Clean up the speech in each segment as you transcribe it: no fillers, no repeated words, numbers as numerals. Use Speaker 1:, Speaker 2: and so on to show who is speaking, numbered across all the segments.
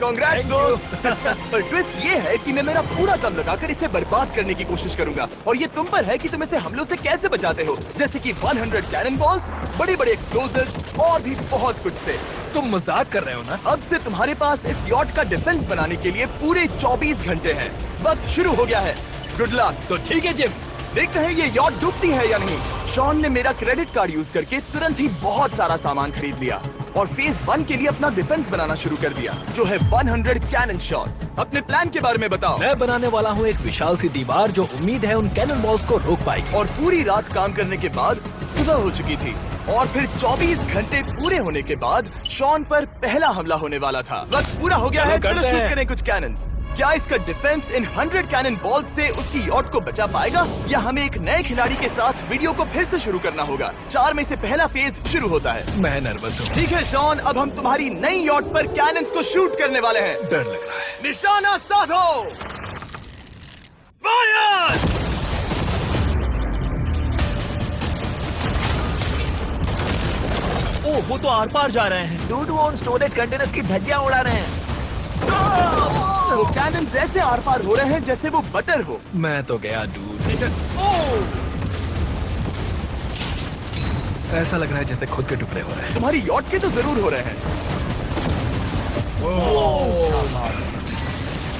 Speaker 1: कांग्रेस दोस्त। पर ट्विस्ट ये है कि मैं मेरा पूरा दम लगाकर इसे बर्बाद करने की कोशिश करूंगा और ये तुम पर है कि तुम इसे हमलों से कैसे बचाते हो, जैसे कि 100 कैनन बॉल्स, बड़े बड़े एक्सप्लोजिव्स और भी बहुत कुछ से।
Speaker 2: तुम मजाक कर रहे हो ना?
Speaker 1: अब से तुम्हारे पास इस यॉट का डिफेंस बनाने के लिए पूरे 24 घंटे हैं। वक्त शुरू हो गया है। Good luck.
Speaker 2: तो ठीक है जिम,
Speaker 1: देखते हैं ये यॉट डूबती है या नहीं। शॉन ने मेरा क्रेडिट कार्ड यूज करके तुरंत ही बहुत सारा सामान खरीद लिया और फेज 1 के लिए अपना डिफेंस बनाना शुरू कर दिया, जो है 100 कैनन शॉट्स। अपने प्लान के बारे में बताओ।
Speaker 2: मैं बनाने वाला हूँ एक विशाल सी दीवार जो उम्मीद है उन कैनन बॉल्स को रोक पाएगी।
Speaker 1: और पूरी रात काम करने के बाद सुबह हो चुकी थी और फिर 24 घंटे पूरे होने के बाद शॉन पर पहला हमला होने वाला था। वक्त पूरा हो गया है, चलो शूट करें कुछ कैनन्स। क्या इसका डिफेंस इन 100 कैनन बॉल्स से उसकी यॉट को बचा पाएगा या हमें एक नए खिलाड़ी के साथ वीडियो को फिर से शुरू करना होगा? 4 में से पहला फेज शुरू होता है।
Speaker 2: मैं नर्वस हूँ।
Speaker 1: ठीक है शॉन, अब हम तुम्हारी नई यॉट पर कैनन्स को शूट करने वाले हैं।
Speaker 2: डर लग रहा है।
Speaker 1: निशाना साधो। फायर!
Speaker 3: ओह, वो तो आर पार जा रहे हैं।
Speaker 4: डूड वो उन स्टोरेज कंटेनर्स की धज्जियां उड़ा रहे हैं।
Speaker 1: वो कैनन्स ऐसे आर पार हो रहे हैं जैसे वो बटर हो।
Speaker 2: मैं तो गया डूड। ऐसा लग रहा है जैसे खुद के टुकड़े हो रहे हैं।
Speaker 1: तुम्हारी यॉट के तो जरूर हो रहे हैं।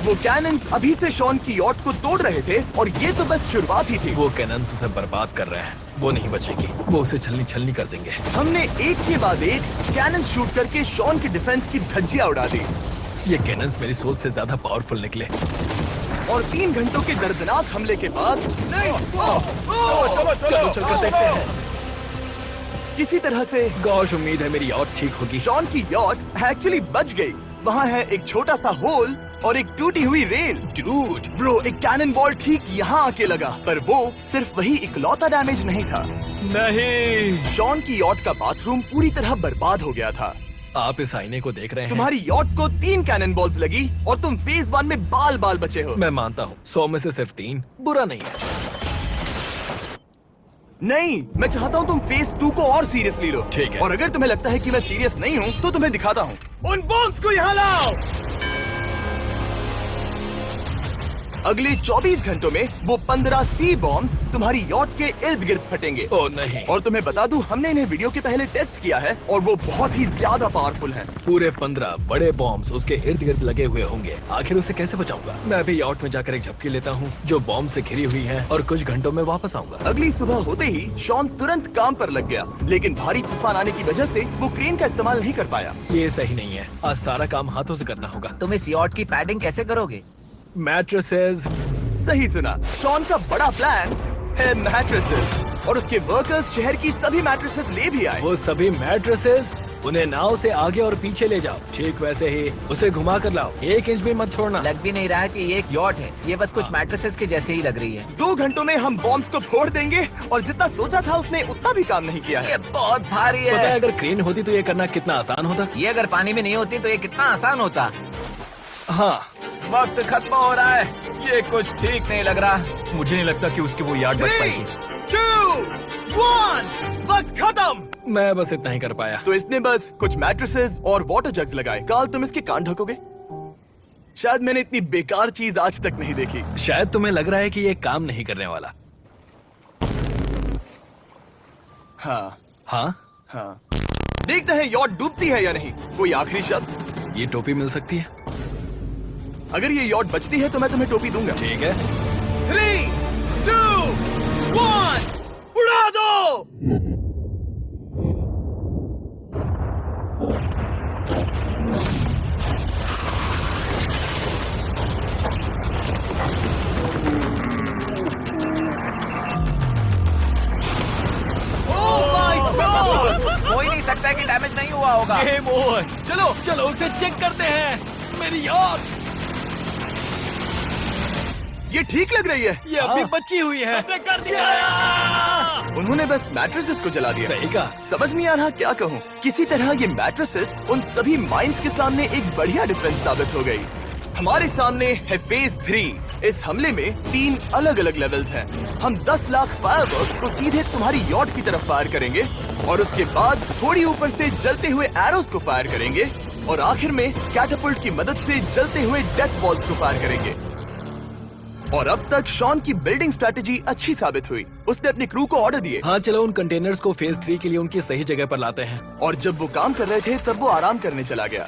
Speaker 1: वो कैनन्स अभी से शॉन की यॉट को तोड़ रहे थे और ये तो बस शुरुआत ही थी।
Speaker 2: वो कैनन्स उसे बर्बाद कर रहे हैं। वो नहीं बचेगी। वो उसे छलनी छलनी कर देंगे।
Speaker 1: हमने एक के बाद एक कैनन शूट करके शॉन की डिफेंस की धज्जियां उड़ा दी।
Speaker 2: ये कैनन्स मेरी सोच से ज्यादा पावरफुल निकले।
Speaker 1: और 3 घंटों के दर्दनाक हमले के बाद
Speaker 2: चलो चलकर देखते हैं।
Speaker 1: किसी तरह से
Speaker 2: गॉश, उम्मीद है मेरी यॉट ठीक होगी।
Speaker 1: शॉन की यॉट एक्चुअली बच गई। वहाँ है एक छोटा सा होल और एक टूटी हुई रेल।
Speaker 2: डूड,
Speaker 1: ब्रो, एक कैनन बॉल ठीक यहाँ आके लगा, पर वो सिर्फ वही इकलौता डैमेज नहीं था।
Speaker 2: नहीं।
Speaker 1: शॉन की यॉट का बाथरूम पूरी तरह बर्बाद हो गया था।
Speaker 2: आप इस आईने को देख रहे हैं?
Speaker 1: तुम्हारी यॉट को 3 कैनन बॉल्स लगी और तुम फेज 1 में बाल बाल बचे हो।
Speaker 2: मैं मानता हूँ 100 में से सिर्फ 3 बुरा नहीं है।
Speaker 1: नहीं, मैं चाहता हूँ तुम फेज 2 को और सीरियसली लो।
Speaker 2: ठीक है।
Speaker 1: और अगर तुम्हें लगता है कि मैं सीरियस नहीं हूँ तो तुम्हें दिखाता हूँ। उन बॉम्ब्स को यहाँ लाओ। अगले 24 घंटों में वो 15 सी बॉम्ब्स तुम्हारी यॉट के इर्द गिर्द फटेंगे।
Speaker 2: ओह नहीं।
Speaker 1: और तुम्हें बता दूं, हमने इन्हें वीडियो के पहले टेस्ट किया है और वो बहुत ही ज्यादा पावरफुल हैं।
Speaker 2: पूरे 15 बड़े बॉम्ब्स उसके इर्द गिर्द लगे हुए होंगे। आखिर उसे कैसे बचाऊंगा? मैं भी यॉट में जाकर एक झपकी लेता हूँ जो बॉम्ब से घिरी हुई है और कुछ घंटों में वापस आऊंगा।
Speaker 1: अगली सुबह होते ही शॉन तुरंत काम पर लग गया, लेकिन भारी तूफान आने की वजह से वो क्रेन का इस्तेमाल नहीं कर पाया।
Speaker 2: ये सही नहीं है। आज सारा काम हाथों से करना होगा।
Speaker 4: तुम इस यॉट की पैडिंग कैसे करोगे?
Speaker 2: मैट्रेसेस।
Speaker 1: सही सुना, शॉन का बड़ा प्लान है मैट्रेसेस और उसके वर्कर्स शहर की सभी मैट्रेसेस ले भी आए।
Speaker 2: वो सभी मैट्रेसेस उन्हें नाव से आगे और पीछे ले जाओ। ठीक वैसे ही उसे घुमा कर लाओ। 1 इंच भी मत छोड़ना।
Speaker 4: लग भी नहीं रहा कि ये एक यॉट है। ये बस कुछ मैट्रेसेस के जैसे ही लग रही है।
Speaker 1: 2 घंटों में हम बॉम्ब्स को फोड़ देंगे और जितना सोचा था उसने उतना भी काम नहीं किया
Speaker 4: ये
Speaker 1: है।
Speaker 4: बहुत भारी
Speaker 2: पता है
Speaker 4: है।
Speaker 2: अगर क्रेन होती तो ये करना कितना आसान होता।
Speaker 4: ये अगर पानी में नहीं होती तो ये कितना आसान होता।
Speaker 2: हाँ,
Speaker 4: वक्त खत्म हो रहा है। ये कुछ ठीक नहीं लग रहा।
Speaker 3: मुझे नहीं लगता कि उसकी वो याद बच
Speaker 1: 3,
Speaker 3: पाएगी।
Speaker 1: 2, 1, वक्त खत्म।
Speaker 2: मैं बस इतना ही कर पाया।
Speaker 1: तो इसने बस कुछ मैट्रेसेस और वाटर जग्स लगाए। काल, तुम इसके कान ढकोगे? शायद मैंने इतनी बेकार चीज आज तक नहीं देखी।
Speaker 2: शायद तुम्हें लग रहा है कि ये काम नहीं करने वाला।
Speaker 1: हाँ
Speaker 2: हाँ,
Speaker 1: हाँ, देखते हैं यॉट डूबती है या नहीं। कोई आखिरी शब्द?
Speaker 2: ये टोपी मिल सकती है।
Speaker 1: अगर ये यॉट बचती है तो मैं तुम्हें टोपी दूंगा।
Speaker 2: ठीक है।
Speaker 1: 3, 2, 1, उड़ा दो।
Speaker 4: हो ही नहीं सकता है कि डैमेज नहीं हुआ होगा।
Speaker 2: Game over.
Speaker 1: चलो
Speaker 2: चलो उसे चेक करते हैं। मेरी यॉट
Speaker 1: ये ठीक लग रही है।
Speaker 2: ये अभी बची हुई है।
Speaker 4: कर दिया।
Speaker 1: उन्होंने बस मैट्रेसेस को जला दिया।
Speaker 2: सही कहा।
Speaker 1: समझ नहीं आ रहा क्या कहूँ। किसी तरह ये मैट्रेसेस उन सभी माइंस के सामने एक बढ़िया डिफेंस साबित हो गई। हमारे सामने है फेज 3। इस हमले में 3 अलग अलग लेवल्स हैं। हम 10 लाख फायरवर्क्स को सीधे तुम्हारी यॉट की तरफ फायर करेंगे और उसके बाद थोड़ी ऊपर से जलते हुए एरोस को फायर करेंगे और आखिर में कैटापल्ट की मदद से जलते हुए डेथ बॉल्स को फायर करेंगे। और अब तक शॉन की बिल्डिंग स्ट्रैटेजी अच्छी साबित हुई। उसने अपनी क्रू को ऑर्डर दिए
Speaker 2: हाँ चलो उन कंटेनर्स को फेज 3 के लिए उनकी सही जगह पर लाते हैं।
Speaker 1: और जब वो काम कर रहे थे तब वो आराम करने चला गया।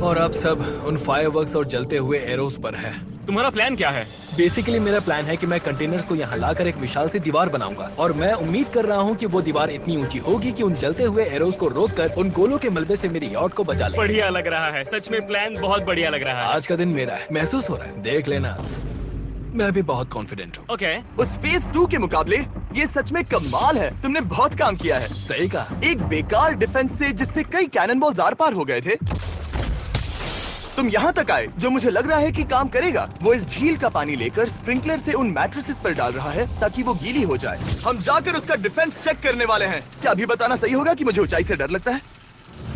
Speaker 2: और अब सब उन फायरवर्क्स और जलते हुए एरोस पर है।
Speaker 3: तुम्हारा प्लान क्या है?
Speaker 2: बेसिकली मेरा प्लान है कि मैं कंटेनर्स को यहाँ लाकर एक विशाल सी दीवार बनाऊंगा और मैं उम्मीद कर रहा हूँ कि वो दीवार इतनी ऊंची होगी कि उन जलते हुए एरोस को रोककर उन गोलों के मलबे से मेरी यॉट को बचा ले।
Speaker 3: बढ़िया लग रहा है, सच में प्लान बहुत बढ़िया लग रहा है।
Speaker 2: आज का दिन मेरा है, महसूस हो रहा है, देख लेना। मैं भी बहुत कॉन्फिडेंट हूँ।
Speaker 3: ओके।
Speaker 1: उस फेज 2 के मुकाबले ये सच में कमाल है। तुमने बहुत काम किया है।
Speaker 2: सही कहा।
Speaker 1: एक बेकार डिफेंस से जिससे कई कैनन बॉल्स आर पार हो गए थे, तुम यहाँ तक आए जो मुझे लग रहा है कि काम करेगा। वो इस झील का पानी लेकर स्प्रिंकलर से उन मैट्रेसेस पर डाल रहा है ताकि वो गीली हो जाए। हम जाकर उसका डिफेंस चेक करने वाले हैं। क्या अभी बताना सही होगा कि मुझे ऊंचाई से डर लगता है?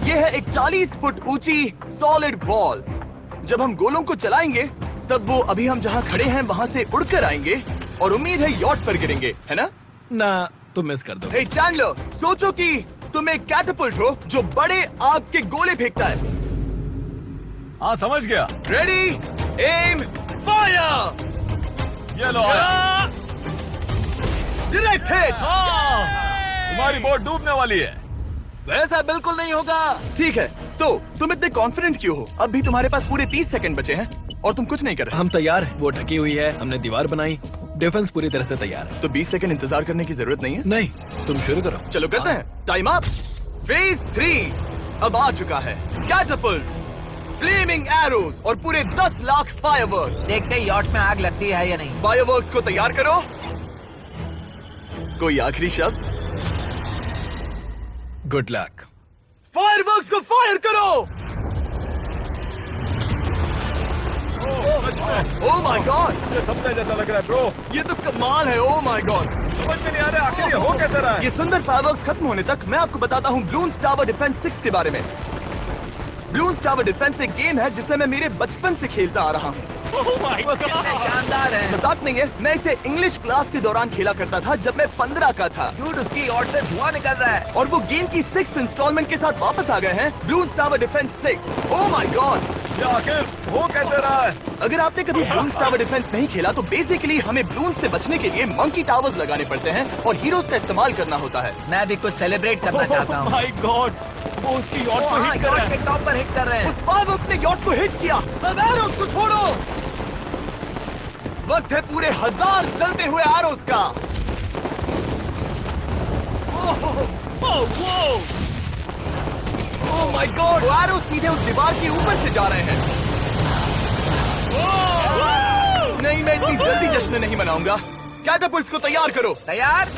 Speaker 1: ये है एक 40 फुट ऊंची सॉलिड वॉल। जब हम गोलों को चलाएंगे तब वो अभी हम जहाँ खड़े हैं वहाँ से उड़कर आएंगे और उम्मीद है यॉट पर गिरेंगे, है ना?
Speaker 2: ना तुम मिस कर दो।
Speaker 1: हे चैंडलर, सोचो कि तुम एक कैटापल्ट हो जो बड़े आग के गोले फेंकता है।
Speaker 4: हाँ समझ गया।
Speaker 1: Ready, aim, fire.
Speaker 4: ये लो आया।
Speaker 1: Direct hit.
Speaker 4: तुम्हारी बोट डूबने वाली है।
Speaker 2: वैसा बिल्कुल नहीं होगा।
Speaker 1: ठीक है, तो तुम इतने कॉन्फिडेंट क्यों हो? अब भी तुम्हारे पास पूरे 30 सेकंड बचे हैं और तुम कुछ नहीं कर रहे।
Speaker 2: हम तैयार हैं, वो ढकी हुई है, हमने दीवार बनाई, डिफेंस पूरी तरह से तैयार है।
Speaker 1: तो 20 सेकंड इंतजार करने की जरूरत नहीं है।
Speaker 2: नहीं, तुम शुरू करो।
Speaker 1: चलो करते हैं। Time up. फेज 3 अब आ चुका है। कैटापल्ट्स, फ्लेमिंग एरोज और पूरे 10 लाख फायरवर्क्स।
Speaker 5: देखते ही यॉट में आग लगती है या नहीं।
Speaker 1: फायरवर्क्स को तैयार करो। कोई आखिरी शब्द?
Speaker 2: Good luck.
Speaker 1: फायरवर्क्स को फायर करो। ओह माय गॉड,
Speaker 4: ये सपने जैसा लग रहा है ब्रो।
Speaker 1: ये तो कमाल है। ओह माय गॉड,
Speaker 4: समझ में नहीं आ रहा आखिर ये हो कैसे रहा है।
Speaker 1: ये सुंदर फायरवर्क्स खत्म होने तक मैं आपको बताता हूँ ब्लून्स टावर डिफेंस 6 के बारे में। ब्लून्स टावर डिफेंस एक गेम है जिसे मैं मेरे बचपन से खेलता आ रहा हूँ।
Speaker 5: कितने शानदार है।
Speaker 1: मजाक नहीं है, मैं इसे इंग्लिश क्लास के दौरान खेला करता था जब मैं 15 का था।
Speaker 5: डूड उसकी यॉट से धुआं निकल रहा है।
Speaker 1: और वो गेम की 6th इंस्टॉलमेंट के साथ वापस आ गए हैं, balloons tower defence 6। Oh my God,
Speaker 4: ये आखिर हो कैसे रहा है।
Speaker 1: अगर आपने कभी ब्लून्स टावर डिफेंस नहीं खेला तो बेसिकली हमें ब्लून से बचने के लिए मंकी टावर्स लगाने पड़ते हैं और हीरोज का इस्तेमाल करना होता है।
Speaker 5: मैं भी कुछ सेलिब्रेट करना चाहता हूँ।
Speaker 3: माय गॉड, वो उसकी यॉट को
Speaker 5: हाँ,
Speaker 3: हिट कर रहा
Speaker 5: यॉट
Speaker 3: है।
Speaker 5: के टॉप पर हिट कर रहे हैं।
Speaker 1: उस फायरवर्क ने यॉट को हिट किया। अब एरोस को छोड़ो। वक्त है पूरे 1000 जलते हुए एरोस का।
Speaker 2: ओह माय गॉड,
Speaker 1: वो एरोस सीधे उस दीवार के ऊपर से जा रहे हैं। नहीं, मैं इतनी जल्दी जश्न नहीं मनाऊंगा। कैटापल्ट्स को तैयार करो।
Speaker 5: तैयार।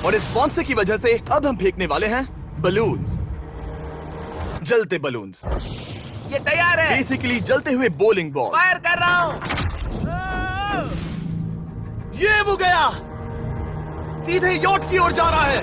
Speaker 1: और इस स्पॉन्सर की वजह से अब हम फेंकने वाले हैं बलून्स, जलते बलून्स।
Speaker 5: ये तैयार है।
Speaker 1: बेसिकली जलते हुए बोलिंग बॉल।
Speaker 5: फायर कर रहा हूँ।
Speaker 1: ये वो गया, सीधे यॉट की ओर जा रहा है।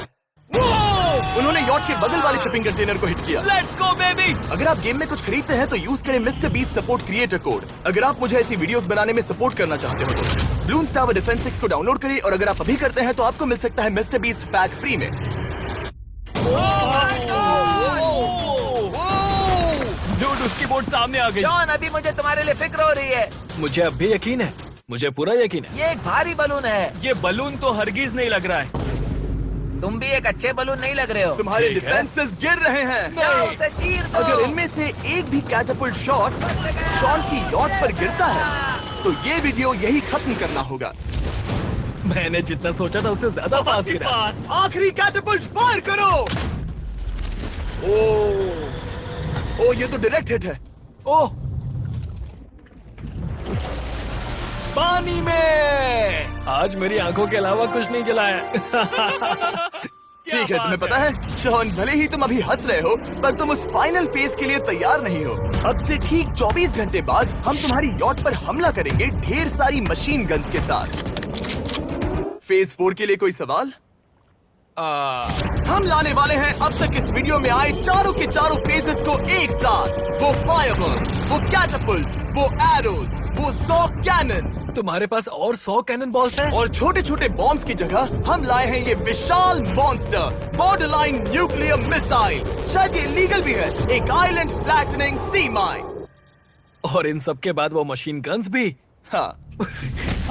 Speaker 1: उन्होंने यॉट के बगल वाले शिपिंग कंटेनर को हिट किया।
Speaker 3: Let's go baby.
Speaker 1: अगर आप गेम में कुछ खरीदते हैं तो यूज करें mister beast support creator code. अगर आप मुझे ऐसी वीडियोस बनाने में सपोर्ट करना चाहते हो तो ब्लून्स टावर डिफेंस 6 को डाउनलोड करें और अगर आप अभी करते हैं तो आपको मिल सकता है मिस्टर बीस्ट पैक फ्री में।
Speaker 3: डूड उसकी बोट सामने आ गई।
Speaker 5: जॉन, अभी मुझे तुम्हारे लिए फिक्र हो रही है।
Speaker 2: मुझे अब भी यकीन है, मुझे पूरा यकीन है।
Speaker 5: ये एक भारी बलून है।
Speaker 3: ये बलून तो हरगिज नहीं लग रहा है।
Speaker 5: तुम भी एक अच्छे बलून नहीं लग रहे हो।
Speaker 1: तुम्हारे
Speaker 2: ठीक है।
Speaker 1: डिफेंसेस गिर रहे हैं।
Speaker 5: जाओ, उसे चीर दो।
Speaker 1: अगर इनमें से एक भी कैटापल्ट शॉट शॉन की यॉट पर गिरता है तो ये वीडियो यही खत्म करना होगा।
Speaker 2: मैंने जितना सोचा था उससे ज्यादा पास गिरा।
Speaker 1: आखिरी कैटापल्ट फायर करो। ओ ये तो डायरेक्ट हिट है।
Speaker 2: ओह, पानी में। आज मेरी आंखों के अलावा कुछ नहीं जलाया।
Speaker 1: ठीक है, तुम्हें पता है शॉन, भले ही तुम अभी हंस रहे हो पर तुम उस फाइनल फेज के लिए तैयार नहीं हो। अब से ठीक 24 घंटे बाद हम तुम्हारी यॉट पर हमला करेंगे ढेर सारी मशीन गन्स के साथ। फेज 4 के लिए कोई सवाल? हम लाने वाले हैं अब तक इस वीडियो में आए चारों के चारों फेजेस को एक साथ। वो फायरवर्क्स, वो कैटापल्ट्स, वो एरोज, वो 100 कैनन्स।
Speaker 2: तुम्हारे पास और 100 कैनन बॉल्स हैं?
Speaker 1: और छोटे छोटे बॉम्ब्स की जगह हम लाए हैं ये विशाल मॉन्स्टर बॉर्डरलाइन न्यूक्लियर मिसाइल। शायद ये लीगल भी है, एक आइलैंड फ्लैटनिंग सी माइन।
Speaker 2: और इन सब के बाद वो मशीन गन्स भी।
Speaker 1: हाँ,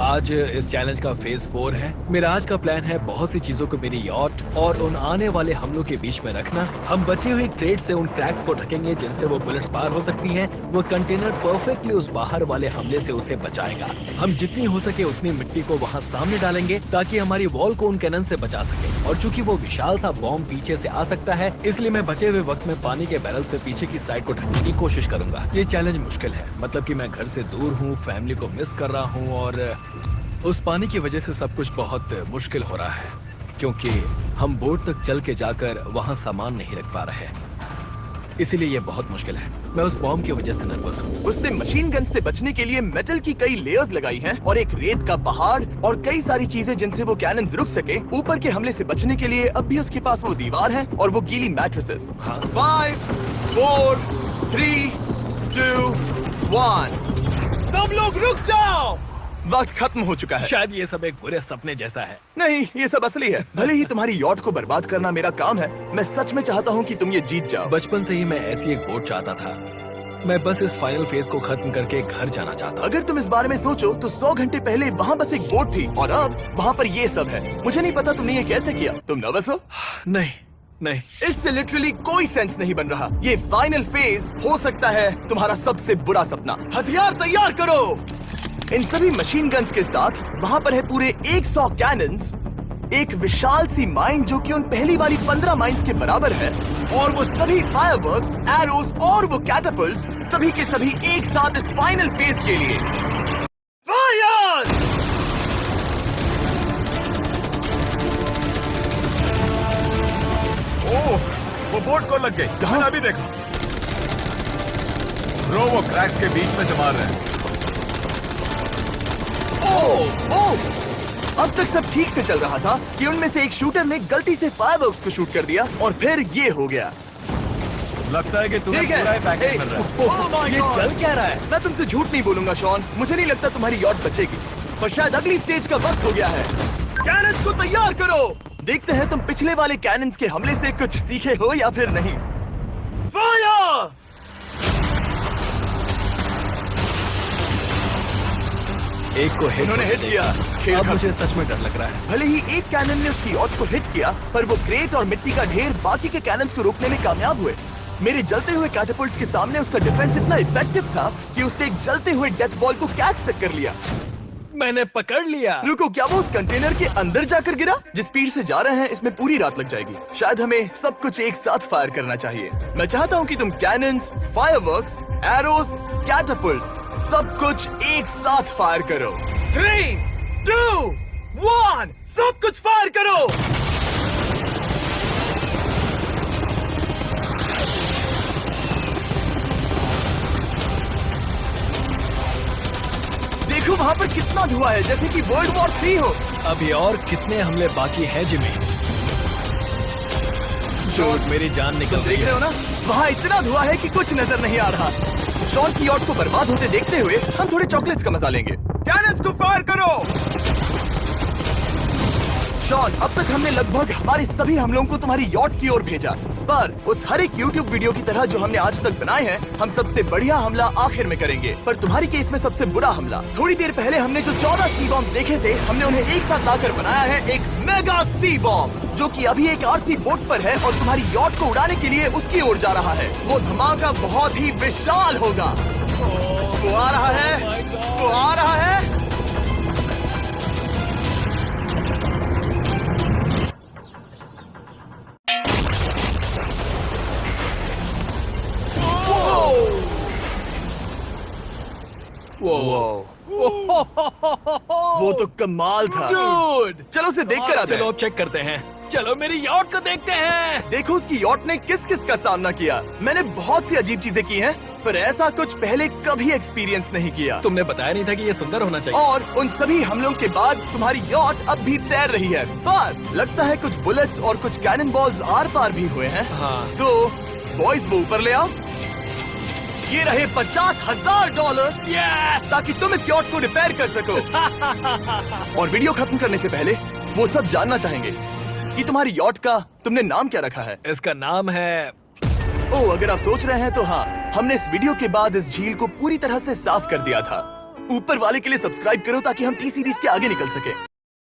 Speaker 2: आज इस चैलेंज का फेज 4 है। मेरा आज का प्लान है बहुत सी चीजों को मेरी यॉट और उन आने वाले हमलों के बीच में रखना। हम बची हुई क्रेट से उन क्रैक्स को ढकेंगे जिनसे वो बुलेट्स पार हो सकती हैं। वो कंटेनर परफेक्टली उस बाहर वाले हमले से उसे बचाएगा। हम जितनी हो सके उतनी मिट्टी को वहाँ सामने डालेंगे ताकि हमारी वॉल को उन कैनन से बचा सके। और चूंकि वो विशाल सा बॉम्ब पीछे से आ सकता है, इसलिए मैं बचे हुए वक्त में पानी के बैरल से पीछे की साइड को ढकने की कोशिश करूंगा। ये चैलेंज मुश्किल है, मतलब कि मैं घर से दूर हूँ, फैमिली को मिस कर रहा हूँ और उस पानी की वजह से सब कुछ बहुत मुश्किल हो रहा है क्योंकि हम बोट तक चल के जाकर वहाँ सामान नहीं रख पा रहे। इसीलिए ये बहुत मुश्किल है। मैं उस बॉम्ब की वजह से नर्वस हूँ।
Speaker 1: उसने मशीन गन से बचने के लिए मेटल की कई लेयर्स लगाई हैं और एक रेत का पहाड़ और कई सारी चीजें जिनसे वो कैनन रुक सके। ऊपर के हमले से बचने के लिए अब भी उसके पास वो दीवार है और वो गीली मैट्रेसेस।
Speaker 2: हाँ।
Speaker 1: 5, 4, 3, 2, 1। सब लोग रुक जाओ, वक्त खत्म हो चुका है।
Speaker 2: शायद ये सब एक बुरे सपने जैसा है।
Speaker 1: नहीं, ये सब असली है। भले ही तुम्हारी यॉट को बर्बाद करना मेरा काम है, मैं सच में चाहता हूँ कि तुम ये जीत जाओ।
Speaker 2: बचपन से ही मैं ऐसी एक बोट चाहता था। मैं बस इस फाइनल फेज को खत्म करके घर जाना चाहता।
Speaker 1: अगर तुम इस बारे में सोचो तो 100 घंटे पहले वहाँ बस एक बोट थी और अब वहाँ पर ये सब है। मुझे नहीं पता तुमने ये कैसे किया। तुम नर्वस हो?
Speaker 2: नहीं नहीं,
Speaker 1: इससे लिटरली कोई सेंस नहीं बन रहा। ये फाइनल फेज हो सकता है तुम्हारा सबसे बुरा सपना। हथियार तैयार करो। इन सभी मशीन गन्स के साथ वहाँ पर है पूरे 100 कैनन्स, एक विशाल सी माइन जो कि उन पहली वाली 15 माइन्स के बराबर है, और वो सभी फायरवर्क्स, एरोस और वो कैटापल्ट्स सभी के सभी एक साथ इस फाइनल फेज के लिए। फायर!
Speaker 4: ओह, वो बोट को लग गई।
Speaker 1: कहाँ?
Speaker 4: अभी देखो ब्रो, वो क्रैक्स के बीच में से मार रहे हैं।
Speaker 1: अब तक सब ठीक से चल रहा था कि उनमें से एक शूटर ने गलती से फायरवर्क्स को शूट कर दिया और फिर ये हो गया।
Speaker 4: लगता है कि तुम्हें
Speaker 1: ठीक है।
Speaker 4: पूरा पैकेज मिल रहा है।
Speaker 1: Oh my
Speaker 2: ये
Speaker 1: God!
Speaker 2: चल क्या रहा है?
Speaker 1: मैं तुमसे झूठ नहीं बोलूंगा शॉन, मुझे नहीं लगता तुम्हारी यॉट बचेगी, पर शायद अगली स्टेज का वक्त हो गया है। कैनन्स को तैयार करो। देखते हैं तुम पिछले वाले कैनन्स के हमले से कुछ सीखे हो या फिर नहीं। फायर!
Speaker 2: एक को हिट
Speaker 1: इन्होंने हिट किया। खेल
Speaker 2: अब
Speaker 1: खत्म।
Speaker 2: मुझे सच में डर लग रहा है।
Speaker 1: भले ही एक कैनन ने उसकी यॉट को हिट किया, पर वो क्रेट और मिट्टी का ढेर बाकी के कैनन्स को रोकने में कामयाब हुए। मेरे जलते हुए कैटापल्ट्स के सामने उसका डिफेंस इतना इफेक्टिव था कि उसने एक जलते हुए डेथ बॉल को कैच तक कर लिया।
Speaker 2: मैंने पकड़ लिया।
Speaker 1: रुको, क्या वो उस कंटेनर के अंदर जाकर गिरा? जिस स्पीड से जा रहे हैं इसमें पूरी रात लग जाएगी। शायद हमें सब कुछ एक साथ फायर करना चाहिए। मैं चाहता हूँ कि तुम कैनन्स, फायरवर्क्स, एरोस, कैटापल्ट्स सब कुछ एक साथ फायर करो। 3, 2, 1, सब कुछ फायर करो। देखो वहाँ पर कितना धुआं है, जैसे कि वर्ल्ड वॉर 3 हो।
Speaker 2: अभी और कितने हमले बाकी हैं जिमी? शॉट, मेरी जान निकल रही
Speaker 1: देख रहे
Speaker 2: है।
Speaker 1: हो ना, वहाँ इतना धुआं है कि कुछ नजर नहीं आ रहा। शॉन की यॉट को बर्बाद होते देखते हुए हम थोड़े चॉकलेट्स का मजा लेंगे। कैनन्स को फायर करो। शॉन, अब तक हमने लगभग हमारे सभी हमलों को तुम्हारी यॉट की ओर भेजा, पर उस हर एक YouTube वीडियो की तरह जो हमने आज तक बनाए हैं, हम सबसे बढ़िया हमला आखिर में करेंगे। पर तुम्हारी केस में सबसे बुरा हमला। थोड़ी देर पहले हमने जो 14 सी बॉम्ब देखे थे, हमने उन्हें एक साथ लाकर बनाया है एक मेगा सी बॉम्ब, जो कि अभी एक RC बोट पर है और तुम्हारी यॉट को उड़ाने के लिए उसकी ओर जा रहा है। वो धमाका बहुत ही विशाल होगा। वो आ रहा है, वो आ रहा है। वो तो कमाल था।
Speaker 2: Dude!
Speaker 1: चलो उसे देख कर आते
Speaker 2: चलो
Speaker 1: हैं।
Speaker 2: अब चेक करते हैं। चलो मेरी यॉट को देखते हैं।
Speaker 1: देखो उसकी यॉट ने किस किस का सामना किया। मैंने बहुत सी अजीब चीजें की हैं, पर ऐसा कुछ पहले कभी एक्सपीरियंस नहीं किया।
Speaker 2: तुमने बताया नहीं था कि ये सुंदर होना चाहिए।
Speaker 1: और उन सभी हमलों के बाद तुम्हारी यॉट अब भी तैर रही है, पर लगता है कुछ बुलेट्स और कुछ कैनन बॉल्स आर पार भी हुए हैं।
Speaker 2: हाँ।
Speaker 1: तो बॉयज वो ऊपर ले आओ। ये रहे $50,000
Speaker 3: यस
Speaker 1: ताकि तुम इस यॉट को रिपेयर कर सको। और वीडियो खत्म करने से पहले वो सब जानना चाहेंगे कि तुम्हारी यॉट का तुमने नाम क्या रखा है।
Speaker 2: इसका नाम है
Speaker 1: ओह, अगर आप सोच रहे हैं तो हाँ, हमने इस वीडियो के बाद इस झील को पूरी तरह से साफ कर दिया था। ऊपर वाले के लिए सब्सक्राइब करो ताकि हम टी सीरीज के आगे निकल सके।